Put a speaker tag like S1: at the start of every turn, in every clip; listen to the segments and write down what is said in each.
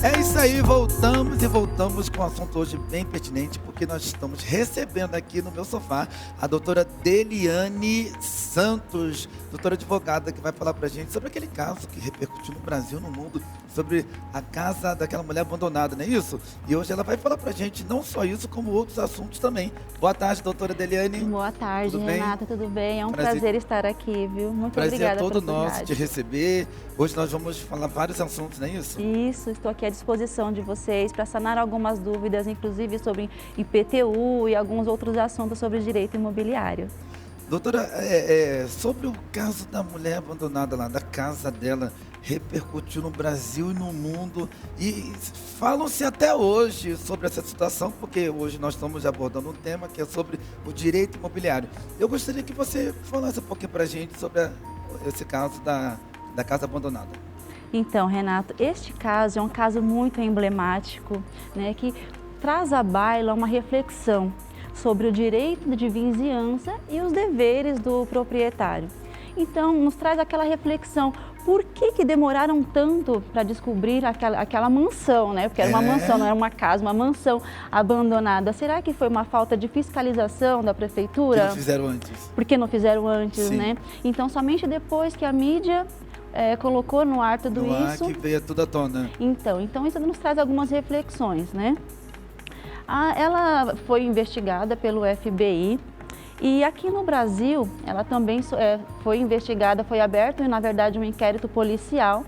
S1: É isso aí, voltamos com um assunto hoje bem pertinente, porque nós estamos recebendo aqui no meu sofá a doutora Deliane Santos, doutora advogada, que vai falar pra gente sobre aquele caso que repercutiu no Brasil, no mundo, sobre a casa daquela mulher abandonada, não é isso? E hoje ela vai falar pra gente não só isso, como outros assuntos também. Boa tarde, doutora Deliane.
S2: Boa tarde,
S1: tudo bem?
S2: Renata, tudo bem? É um prazer estar aqui, viu? Muito obrigada
S1: Prazer é todo
S2: pela
S1: nosso te receber. Hoje nós vamos falar vários assuntos, não é isso?
S2: Isso, estou aqui à disposição de vocês para sanar algumas dúvidas, inclusive sobre IPTU e alguns outros assuntos sobre direito imobiliário.
S1: Doutora, sobre o caso da mulher abandonada lá, da casa dela, repercutiu no Brasil e no mundo, e falam-se até hoje sobre essa situação, porque hoje nós estamos abordando um tema que é sobre o direito imobiliário. Eu gostaria que você falasse um pouquinho para a gente sobre esse caso da casa abandonada.
S2: Então, Renato, este caso é um caso muito emblemático, né, que traz à baila uma reflexão sobre o direito de vizinhança e os deveres do proprietário. Então, nos traz aquela reflexão, por que demoraram tanto para descobrir aquela mansão, né? Porque era uma mansão, não era uma casa, uma mansão abandonada. Será que foi uma falta de fiscalização da prefeitura?
S1: Que não fizeram antes.
S2: Por que não fizeram antes,
S1: Sim.
S2: né? Então, somente depois que a mídia colocou no ar tudo isso...
S1: que veio tudo à tona.
S2: Então isso nos traz algumas reflexões, né? Ela foi investigada pelo FBI e aqui no Brasil ela também foi investigada, foi aberto, na verdade, um inquérito policial,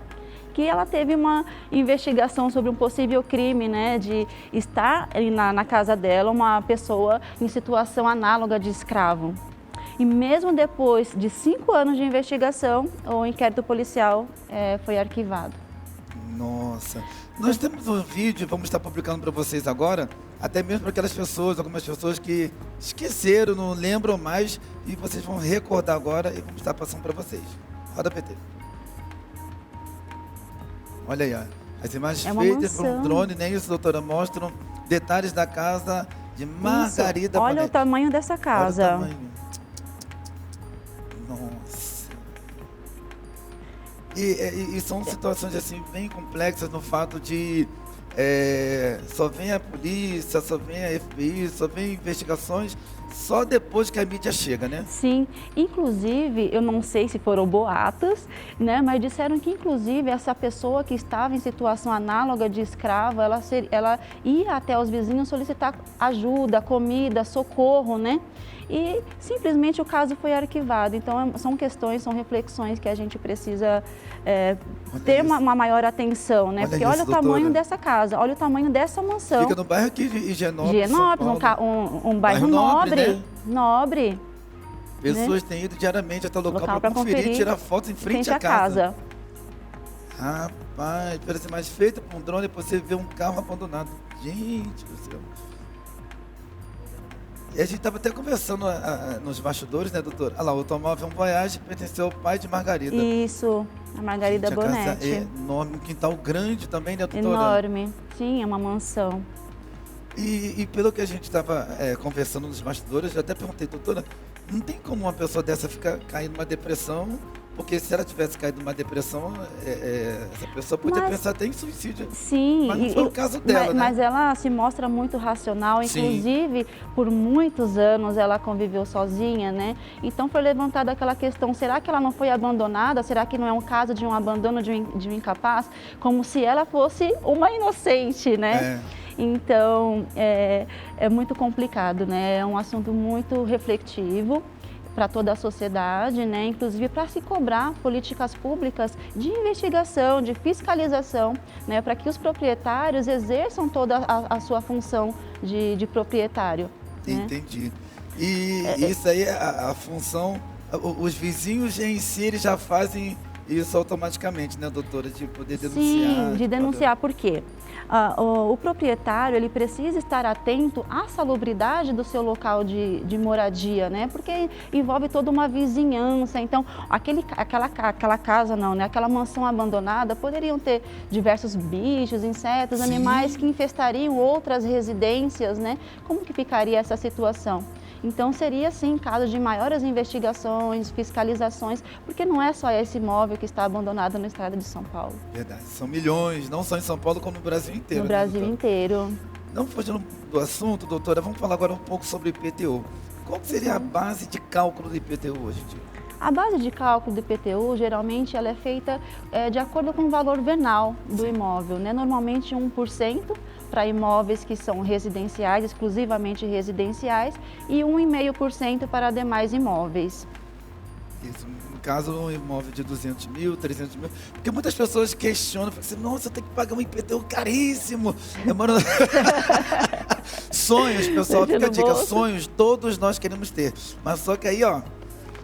S2: que ela teve uma investigação sobre um possível crime, né, de estar na casa dela uma pessoa em situação análoga de escravo. E mesmo depois de 5 anos de investigação, o inquérito policial foi arquivado.
S1: Nossa, nós temos um vídeo, vamos estar publicando para vocês agora, até mesmo para aquelas pessoas, algumas pessoas que esqueceram, não lembram mais, e vocês vão recordar agora e vamos estar passando para vocês. Roda PT. Olha aí, ó. As imagens feitas por um drone, nem isso, doutora, mostram detalhes da casa de Margarida
S2: Olha
S1: Bonetti.
S2: o tamanho dessa casa.
S1: Olha o tamanho. Nossa. E são situações assim bem complexas no fato de só vem a polícia, só vem a FBI, só vem investigações só depois que a mídia chega, né?
S2: Sim, inclusive, eu não sei se foram boatos, né, mas disseram que inclusive essa pessoa que estava em situação análoga de escrava, ela ia até os vizinhos solicitar ajuda, comida, socorro, né? E simplesmente o caso foi arquivado. Então são questões, são reflexões que a gente precisa ter uma maior atenção, né? Porque olha o tamanho dessa casa, olha o tamanho dessa mansão.
S1: Fica no bairro aqui de Higienópolis,
S2: um bairro nobre,
S1: né?
S2: Nobre.
S1: Pessoas têm ido diariamente até o local para conferir, tirar fotos em frente à casa. Rapaz, parece mais feita por um drone, depois você vê um carro abandonado. Gente do céu. E a gente estava até conversando nos bastidores, né, doutor? Olha lá, o automóvel é um Voyage que pertenceu ao pai de Margarida.
S2: Isso, a Margarida Bonetti.
S1: A casa é enorme, um quintal grande também, né, doutora?
S2: Enorme, sim, é uma mansão.
S1: E pelo que a gente estava conversando nos bastidores, eu até perguntei, doutora, não tem como uma pessoa dessa cair numa depressão? Porque se ela tivesse caído numa depressão, essa pessoa podia pensar até em suicídio.
S2: Sim.
S1: Mas não foi o caso dela, né?
S2: Mas ela se mostra muito racional, inclusive, por muitos anos ela conviveu sozinha, né? Então foi levantada aquela questão, será que ela não foi abandonada? Será que não é um caso de um abandono de um incapaz? Como se ela fosse uma inocente, né? Então, é muito complicado, né? É um assunto muito reflexivo para toda a sociedade, né? Inclusive para se cobrar políticas públicas de investigação, de fiscalização, né? Para que os proprietários exerçam toda a sua função de proprietário.
S1: Entendi. Né? E isso aí é a função, os vizinhos em si eles já fazem isso automaticamente, né, doutora? De poder denunciar.
S2: Sim, de denunciar. Por quê? O proprietário ele precisa estar atento à salubridade do seu local de moradia, né? Porque envolve toda uma vizinhança. Então, aquela casa não, né? Aquela mansão abandonada poderiam ter diversos bichos, insetos, animais que infestariam outras residências, né? Como que ficaria essa situação? Então, seria, sim, caso de maiores investigações, fiscalizações, porque não é só esse imóvel que está abandonado no estado de São Paulo.
S1: Verdade, são milhões, não só em São Paulo, como no Brasil inteiro.
S2: No Brasil inteiro.
S1: Não fugindo do assunto, doutora, vamos falar agora um pouco sobre o IPTU. Qual seria a base de cálculo do IPTU hoje em dia?
S2: A base de cálculo do IPTU, geralmente, ela é feita de acordo com o valor venal do imóvel, né? Normalmente 1% para imóveis que são residenciais, exclusivamente residenciais, e 1,5% para demais imóveis.
S1: Isso, no caso, um imóvel de 200 mil, 300 mil, porque muitas pessoas questionam, falam assim, nossa, eu tenho que pagar um IPTU caríssimo. Eu moro... Sonhos, pessoal, fica a dica, sonhos todos nós queremos ter, mas só que aí, ó,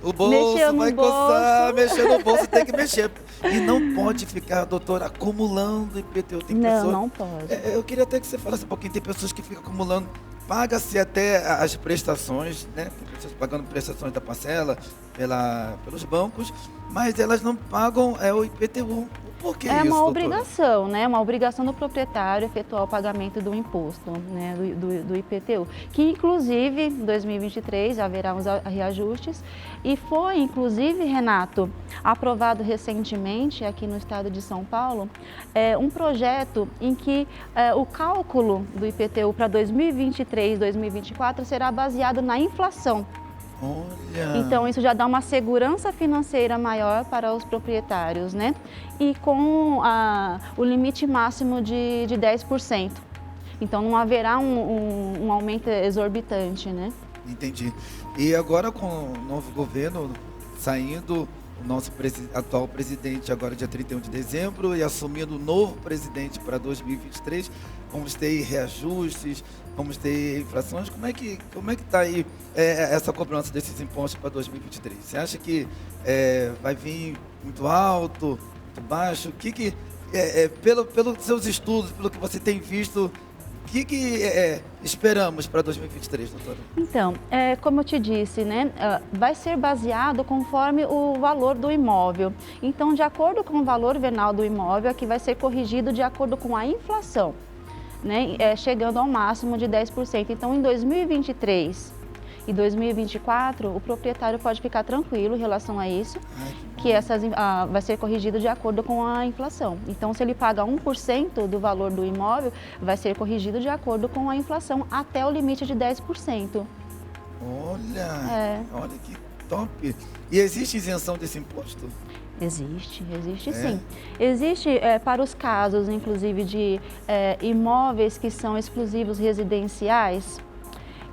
S1: o bolso vai coçar, mexer no bolso, tem que mexer. E não pode ficar, doutora, acumulando IPTU. Tem
S2: não pode.
S1: Eu queria até que você falasse um pouquinho, tem pessoas que ficam acumulando, paga-se até as prestações, né? Tem pessoas pagando prestações da parcela pelos bancos, mas elas não pagam o IPTU. Por que
S2: é
S1: isso,
S2: uma
S1: doutora?
S2: obrigação, né? Uma obrigação do proprietário efetuar o pagamento do imposto, né? do IPTU, que inclusive em 2023 haverá uns reajustes e foi inclusive, Renato, aprovado recentemente aqui no estado de São Paulo um projeto em que o cálculo do IPTU para 2023, 2024 será baseado na inflação.
S1: Olha.
S2: Então, isso já dá uma segurança financeira maior para os proprietários, né? E com o limite máximo de 10%. Então, não haverá um aumento exorbitante, né?
S1: Entendi. E agora com o novo governo saindo, o nosso atual presidente agora dia 31 de dezembro e assumindo o novo presidente para 2023, vamos ter reajustes, vamos ter inflações. Como é que está aí essa cobrança desses impostos para 2023? Você acha que vai vir muito alto, muito baixo? Pelos seus estudos, pelo que você tem visto, o que esperamos para 2023, doutora?
S2: Então, como eu te disse, né, vai ser baseado conforme o valor do imóvel. Então, de acordo com o valor venal do imóvel, aqui vai ser corrigido de acordo com a inflação, né, chegando ao máximo de 10%. Então, em 2023 e 2024, o proprietário pode ficar tranquilo em relação a isso, que vai ser corrigido de acordo com a inflação. Então, se ele paga 1% do valor do imóvel, vai ser corrigido de acordo com a inflação até o limite de 10%.
S1: Olha que top! E existe isenção desse imposto?
S2: Existe sim. Existe para os casos, inclusive, de imóveis que são exclusivos residenciais,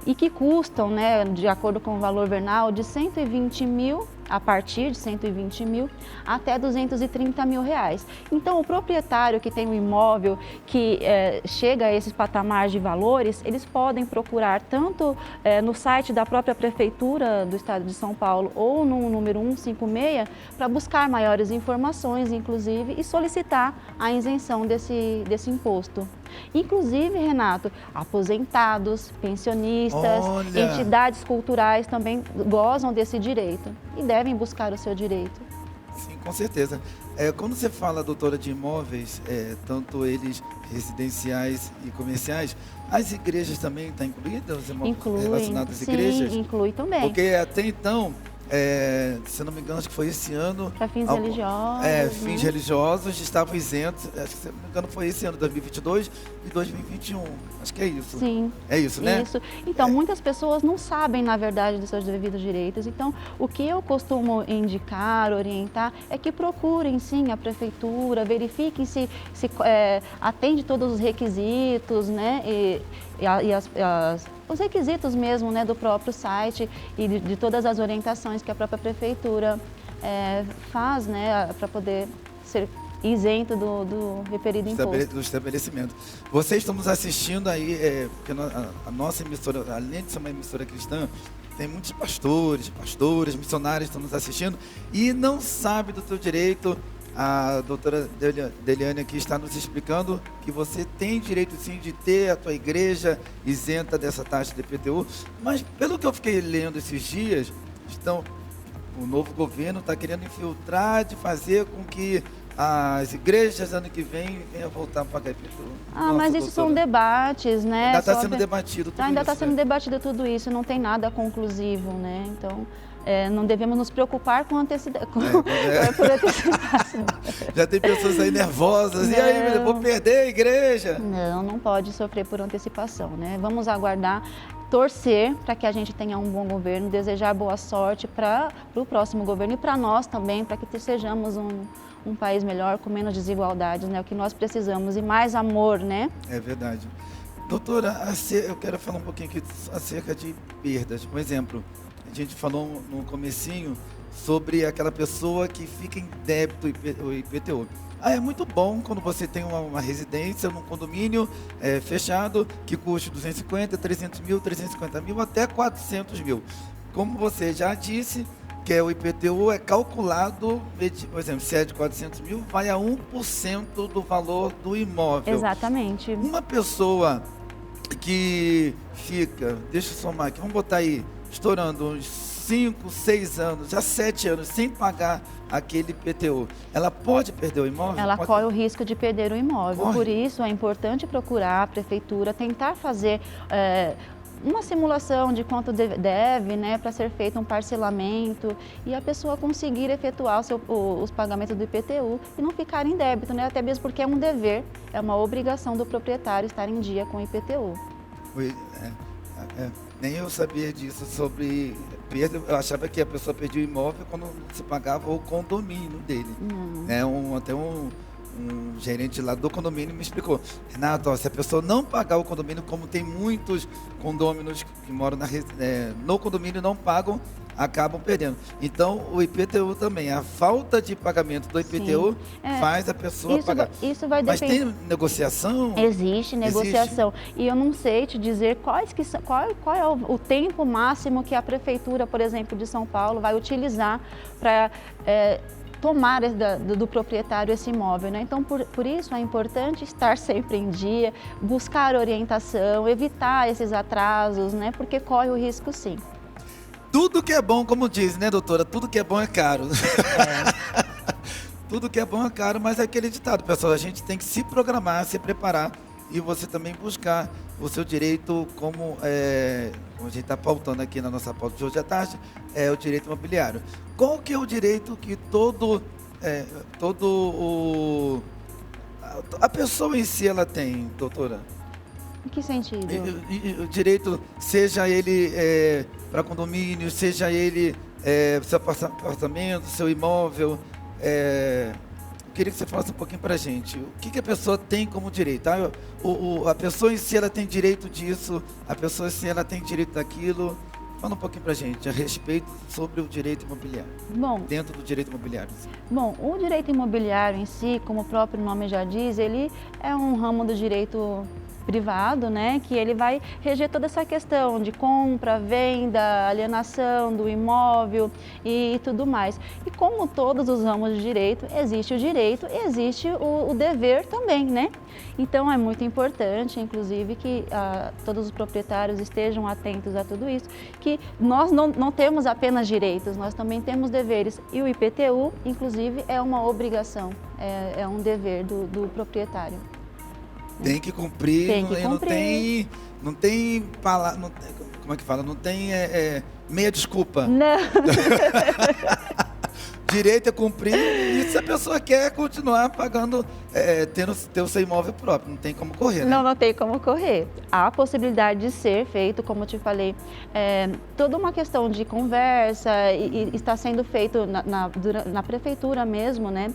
S2: e que custam, né, de acordo com o valor venal, de 120 mil, a partir de 120 mil, até 230 mil reais. Então, o proprietário que tem um imóvel que chega a esses patamares de valores, eles podem procurar tanto no site da própria Prefeitura do Estado de São Paulo ou no número 156 para buscar maiores informações, inclusive, e solicitar a isenção desse imposto. Inclusive, Renato, aposentados, pensionistas, entidades culturais também gozam desse direito e devem buscar o seu direito.
S1: Sim, com certeza. Quando você fala, doutora, de imóveis, tanto eles residenciais e comerciais, as igrejas também estão incluídas? Os imóveis relacionados às igrejas?
S2: Sim, inclui também.
S1: Porque até então, se eu não me engano, acho que foi esse ano.
S2: Para fins religiosos.
S1: Fins religiosos estavam isentos. Acho que, se eu não me engano, foi esse ano, 2022 e 2021. Acho que é isso.
S2: Sim.
S1: É isso, né?
S2: Isso. Então, muitas pessoas não sabem, na verdade, dos seus devidos direitos. Então, o que eu costumo indicar, orientar, é que procurem, sim, a prefeitura, verifiquem se atende todos os requisitos, né? Os requisitos mesmo, né, do próprio site e de todas as orientações que a própria prefeitura faz, né, para poder ser isento do referido imposto.
S1: Do estabelecimento. Vocês estão nos assistindo aí, porque a nossa emissora, além de ser uma emissora cristã, tem muitos pastores, missionários que estão nos assistindo e não sabe do teu direito. A doutora Deliane aqui está nos explicando que você tem direito sim de ter a tua igreja isenta dessa taxa de IPTU, mas pelo que eu fiquei lendo esses dias, o novo governo está querendo infiltrar, de fazer com que as igrejas ano que vem venham voltar a pagar IPTU?
S2: Mas isso são debates, né?
S1: Ainda está sendo debatido tudo isso.
S2: Ainda está sendo debatido tudo isso, não tem nada conclusivo, né? Então, não devemos nos preocupar com por antecipação.
S1: Já tem pessoas aí nervosas, e aí, vou perder a igreja?
S2: Não pode sofrer por antecipação, né? Vamos aguardar, torcer para que a gente tenha um bom governo, desejar boa sorte para o próximo governo e para nós também, para que sejamos um país melhor, com menos desigualdades, né? O que nós precisamos, e mais amor, né?
S1: É verdade. Doutora, eu quero falar um pouquinho aqui acerca de perdas. Por exemplo, a gente falou no comecinho sobre aquela pessoa que fica em débito o IPTU. É muito bom quando você tem uma residência num condomínio fechado que custe 250, 300 mil, 350 mil, até 400 mil. Como você já disse, que o IPTU é calculado, por exemplo, se é de 400 mil, vai a 1% do valor do imóvel.
S2: Exatamente.
S1: Uma pessoa que fica, deixa eu somar aqui, vamos botar aí, estourando uns 5, 6 anos, já 7 anos, sem pagar aquele IPTU, ela pode perder o imóvel?
S2: Ela corre o risco de perder o imóvel.
S1: Corre.
S2: Por isso, é importante procurar a prefeitura, tentar fazer uma simulação de quanto deve, né, para ser feito um parcelamento e a pessoa conseguir efetuar os pagamentos do IPTU e não ficar em débito, né, até mesmo porque é um dever, é uma obrigação do proprietário estar em dia com o IPTU.
S1: Nem eu sabia disso sobre perda. Eu achava que a pessoa perdia o imóvel quando se pagava o condomínio dele. Até um gerente lá do condomínio me explicou: Renato, se a pessoa não pagar o condomínio, como tem muitos condôminos que moram no condomínio não pagam, acabam perdendo. Então, o IPTU também, a falta de pagamento do IPTU faz a pessoa pagar.
S2: Isso vai
S1: Mas
S2: depender.
S1: tem negociação?
S2: Existe negociação. E eu não sei te dizer qual é o tempo máximo que a Prefeitura, por exemplo, de São Paulo vai utilizar para tomar do proprietário esse imóvel, né? Então, por isso é importante estar sempre em dia, buscar orientação, evitar esses atrasos, né? Porque corre o risco, sim.
S1: Tudo que é bom, como diz, né, doutora? Tudo que é bom é caro. Tudo que é bom é caro, mas é aquele ditado, pessoal. A gente tem que se programar, se preparar e você também buscar o seu direito, como a gente está pautando aqui na nossa pauta de hoje à tarde, é o direito imobiliário. Qual que é o direito que a pessoa em si ela tem, doutora?
S2: Em que sentido?
S1: O direito, seja ele para condomínio, seja ele seu apartamento, seu imóvel. Queria que você falasse um pouquinho para a gente. O que a pessoa tem como direito? A pessoa em si ela tem direito disso, a pessoa em si ela tem direito daquilo. Fala um pouquinho para a gente a respeito sobre o direito imobiliário.
S2: Bom,
S1: dentro do direito imobiliário.
S2: Bom, o direito imobiliário em si, como o próprio nome já diz, ele é um ramo do direito privado, né, que ele vai reger toda essa questão de compra, venda, alienação do imóvel e tudo mais. E como todos os ramos de direito, existe o direito e existe o dever também, né? Então é muito importante, inclusive, que todos os proprietários estejam atentos a tudo isso, que nós não temos apenas direitos, nós também temos deveres. E o IPTU, inclusive, é uma obrigação, é um dever do proprietário.
S1: Tem que cumprir,
S2: Tem que cumprir.
S1: Não tem como é que fala? Não tem meia desculpa.
S2: Não.
S1: Direito é cumprir, e se a pessoa quer continuar pagando, ter o seu imóvel próprio, não tem como correr, né?
S2: Não tem como correr. Há a possibilidade de ser feito, como eu te falei, toda uma questão de conversa e está sendo feito na prefeitura mesmo, né?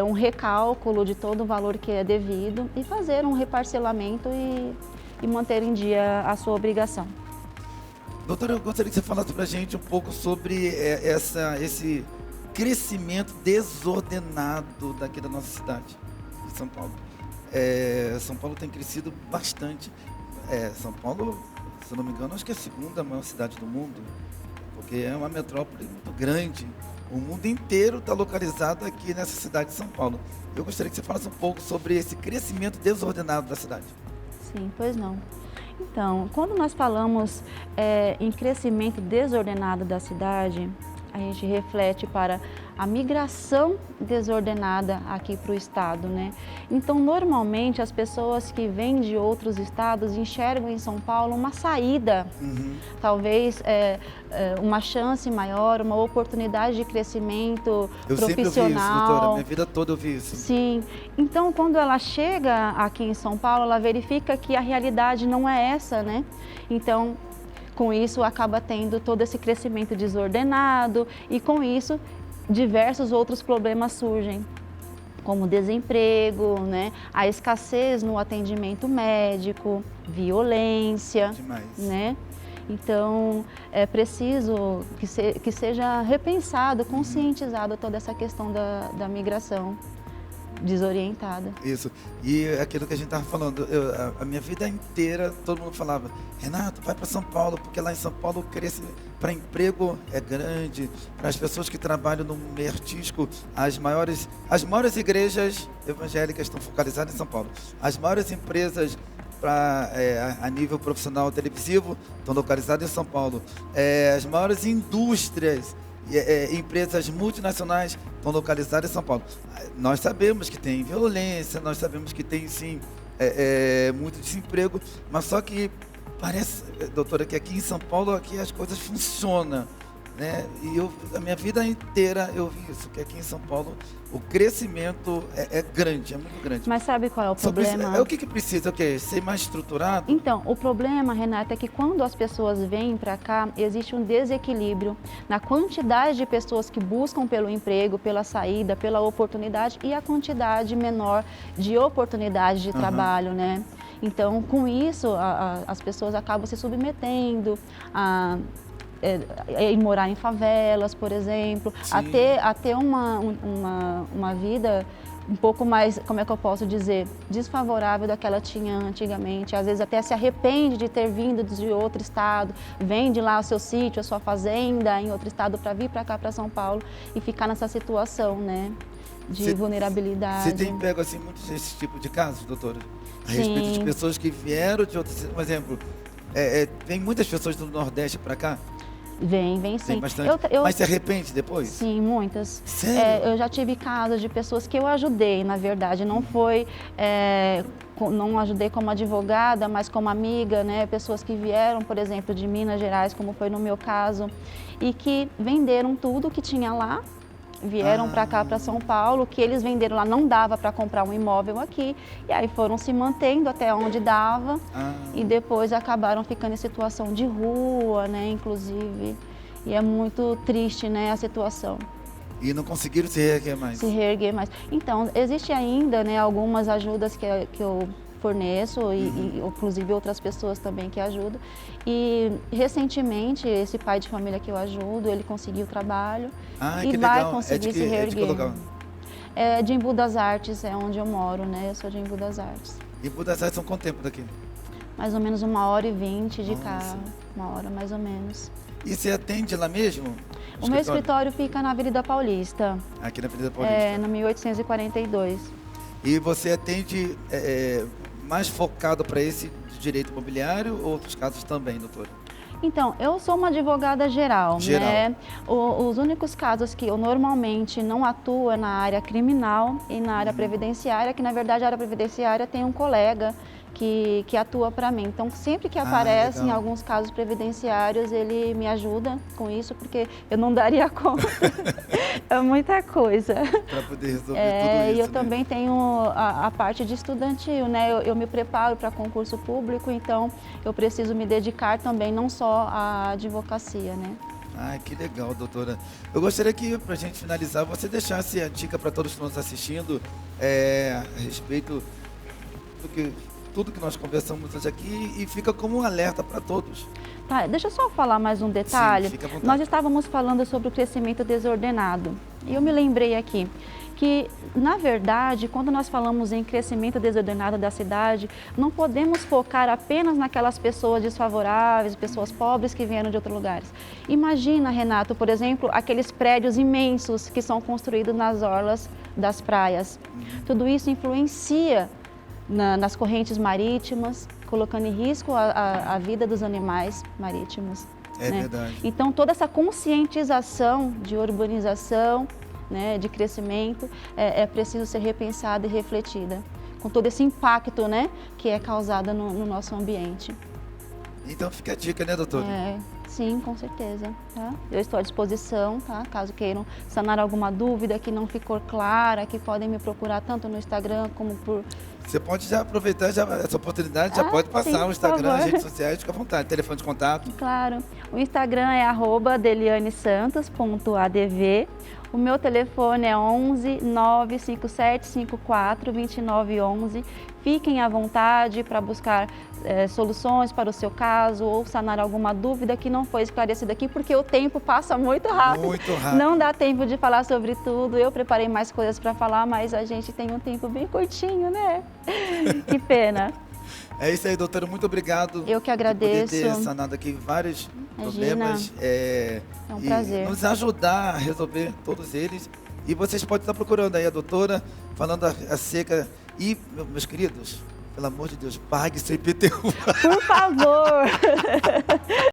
S2: Um recálculo de todo o valor que é devido e fazer um reparcelamento e manter em dia a sua obrigação.
S1: Doutora, eu gostaria que você falasse para a gente um pouco sobre esse crescimento desordenado daqui da nossa cidade, de São Paulo. São Paulo tem crescido bastante. São Paulo, se eu não me engano, acho que é a segunda maior cidade do mundo, porque é uma metrópole muito grande. O mundo inteiro está localizado aqui nessa cidade de São Paulo. Eu gostaria que você falasse um pouco sobre esse crescimento desordenado da cidade.
S2: Sim, pois não. Então, quando nós falamos em crescimento desordenado da cidade, a gente reflete para a migração desordenada aqui para o estado, né? Então, normalmente, as pessoas que vêm de outros estados enxergam em São Paulo uma saída, talvez uma chance maior, uma oportunidade de crescimento
S1: Eu
S2: profissional.
S1: sempre ouvi isso, doutora, minha vida toda eu vi isso.
S2: Sim, então quando ela chega aqui em São Paulo, ela verifica que a realidade não é essa, né? Então, com isso, acaba tendo todo esse crescimento desordenado e, com isso, diversos outros problemas surgem, como desemprego, né? A escassez no atendimento médico, violência,
S1: Demais.
S2: né? Então, é preciso que seja repensado, conscientizado toda essa questão da migração desorientada.
S1: Isso. E aquilo que a gente estava falando, a minha vida inteira, todo mundo falava, Renato, vai para São Paulo, porque lá em São Paulo o cresce para emprego é grande, para as pessoas que trabalham no meio artístico, as maiores igrejas evangélicas estão focalizadas em São Paulo. As maiores empresas a nível profissional televisivo estão localizadas em São Paulo. As maiores indústrias, empresas multinacionais estão localizadas em São Paulo. Nós sabemos que tem violência, nós sabemos que tem sim muito desemprego, mas só que parece, doutora, que aqui em São Paulo aqui as coisas funcionam, né? E a minha vida inteira eu vi isso, que aqui em São Paulo o crescimento é grande, é muito grande.
S2: Mas sabe qual é o problema?
S1: O que precisa? O quê? Ser mais estruturado?
S2: Então, o problema, Renata, é que quando as pessoas vêm para cá, existe um desequilíbrio na quantidade de pessoas que buscam pelo emprego, pela saída, pela oportunidade e a quantidade menor de oportunidades de trabalho, né? Então, com isso, as pessoas acabam se submetendo a morar em favelas, por exemplo, a ter uma vida um pouco mais, como é que eu posso dizer, desfavorável da que ela tinha antigamente. Às vezes até se arrepende de ter vindo de outro estado, vende lá o seu sítio, a sua fazenda em outro estado para vir para cá, para São Paulo e ficar nessa situação, né, de vulnerabilidade.
S1: Você tem pego assim muitos desse tipo de casos, doutora? A respeito de pessoas que vieram de outros, por exemplo, vem muitas pessoas do Nordeste para cá?
S2: Vem sim.
S1: Tem bastante. Mas se arrepende depois?
S2: Sim, muitas.
S1: Sério?
S2: Eu já tive casos de pessoas que eu ajudei, na verdade. Não foi, não ajudei como advogada, mas como amiga, né? Pessoas que vieram, por exemplo, de Minas Gerais, como foi no meu caso, e que venderam tudo que tinha lá, vieram para cá, para São Paulo, que eles venderam lá, não dava para comprar um imóvel aqui, e aí foram se mantendo até onde dava, e depois acabaram ficando em situação de rua, né, inclusive, e é muito triste, né, a situação.
S1: E não conseguiram se reerguer mais?
S2: Se reerguer mais. Então, existe ainda, né, algumas ajudas que eu forneço, e inclusive outras pessoas também que ajudam. E recentemente, esse pai de família que eu ajudo, ele conseguiu trabalho e vai conseguir se reerguer. É de Embu das Artes, é onde eu moro, né? Eu sou de Embu das Artes.
S1: E Embu das Artes são quanto tempo daqui?
S2: Mais ou menos 1h20 de carro, 1 hora mais ou menos.
S1: E você atende lá mesmo?
S2: O meu escritório fica na Avenida Paulista.
S1: Aqui na Avenida Paulista?
S2: No 1842.
S1: E você atende mais focado para esse direito imobiliário ou outros casos também, doutora?
S2: Então, eu sou uma advogada geral, né? Os únicos casos que eu normalmente não atuo é na área criminal e na área previdenciária, que na verdade a área previdenciária tem um colega que atua para mim. Então, sempre que aparecem alguns casos previdenciários, ele me ajuda com isso, porque eu não daria conta. É muita coisa.
S1: Para poder resolver tudo isso.
S2: E eu também tenho a parte de estudantil, né? Eu me preparo para concurso público, então eu preciso me dedicar também, não só à advocacia, né?
S1: Que legal, doutora. Eu gostaria que, para a gente finalizar, você deixasse a dica para todos que estão nos assistindo a respeito do tudo que nós conversamos hoje aqui e fica como um alerta para todos.
S2: Tá, deixa eu só falar mais um detalhe.
S1: Sim, fica à vontade.
S2: Nós estávamos falando sobre o crescimento desordenado. E eu me lembrei aqui que, na verdade, quando nós falamos em crescimento desordenado da cidade, não podemos focar apenas naquelas pessoas desfavoráveis, pessoas pobres que vieram de outros lugares. Imagina, Renato, por exemplo, aqueles prédios imensos que são construídos nas orlas das praias. Tudo isso influencia nas correntes marítimas, colocando em risco a vida dos animais marítimos.
S1: É, né? Verdade.
S2: Então, toda essa conscientização de urbanização, né, de crescimento, é preciso ser repensada e refletida, com todo esse impacto, né, que é causado no nosso ambiente.
S1: Então fica a dica, né, doutora?
S2: Sim, com certeza. Tá? Eu estou à disposição, tá? Caso queiram sanar alguma dúvida que não ficou clara, que podem me procurar tanto no Instagram como por...
S1: Você pode já aproveitar essa oportunidade, já pode passar
S2: sim,
S1: o Instagram, as redes sociais, fica à vontade, telefone de contato.
S2: Claro. O Instagram é @delianesantos.adv. O meu telefone é 11 957 54 2911. Fiquem à vontade para buscar soluções para o seu caso ou sanar alguma dúvida que não foi esclarecida aqui, porque o tempo passa muito rápido.
S1: Muito rápido.
S2: Não dá tempo de falar sobre tudo. Eu preparei mais coisas para falar, mas a gente tem um tempo bem curtinho, né? Que pena.
S1: É isso aí, doutora. Muito obrigado.
S2: Eu que agradeço.
S1: Por ter sanado aqui vários problemas.
S2: É um prazer.
S1: E nos ajudar a resolver todos eles. E vocês podem estar procurando aí a doutora, falando acerca. E, meus queridos, pelo amor de Deus, pague seu IPTU.
S2: Por favor.